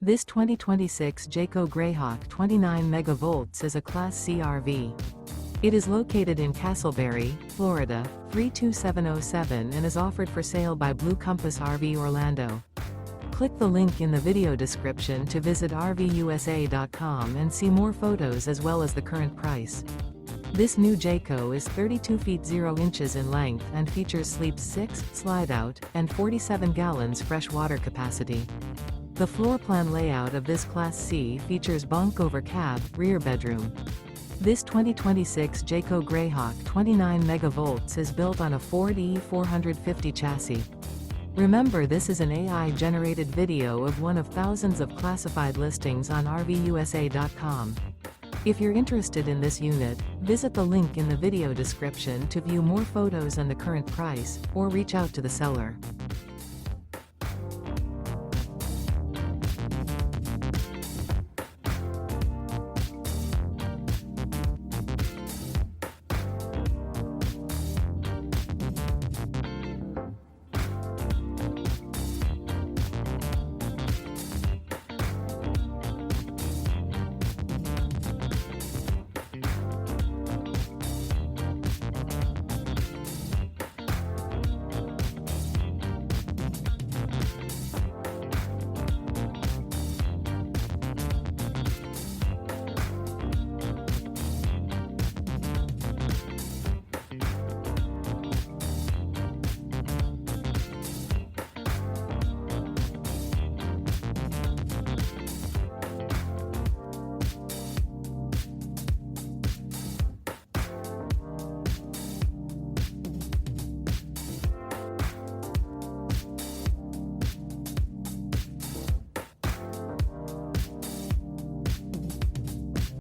This 2026 Jayco Greyhawk 29MV is a Class C RV. It is located in Casselberry, Florida, 32707 and is offered for sale by Blue Compass RV Orlando. Click the link in the video description to visit RVUSA.com and see more photos as well as the current price. This new Jayco is 32 feet 0 inches in length and features sleeps 6, Slideout, and 47 gallons fresh water capacity. The floor plan layout of this Class C features bunk over cab, rear bedroom. This 2026 Jayco Greyhawk 29MV is built on a Ford E450 chassis. Remember, this is an AI-generated video of one of thousands of classified listings on RVUSA.com. If you're interested in this unit, visit the link in the video description to view more photos and the current price, or reach out to the seller.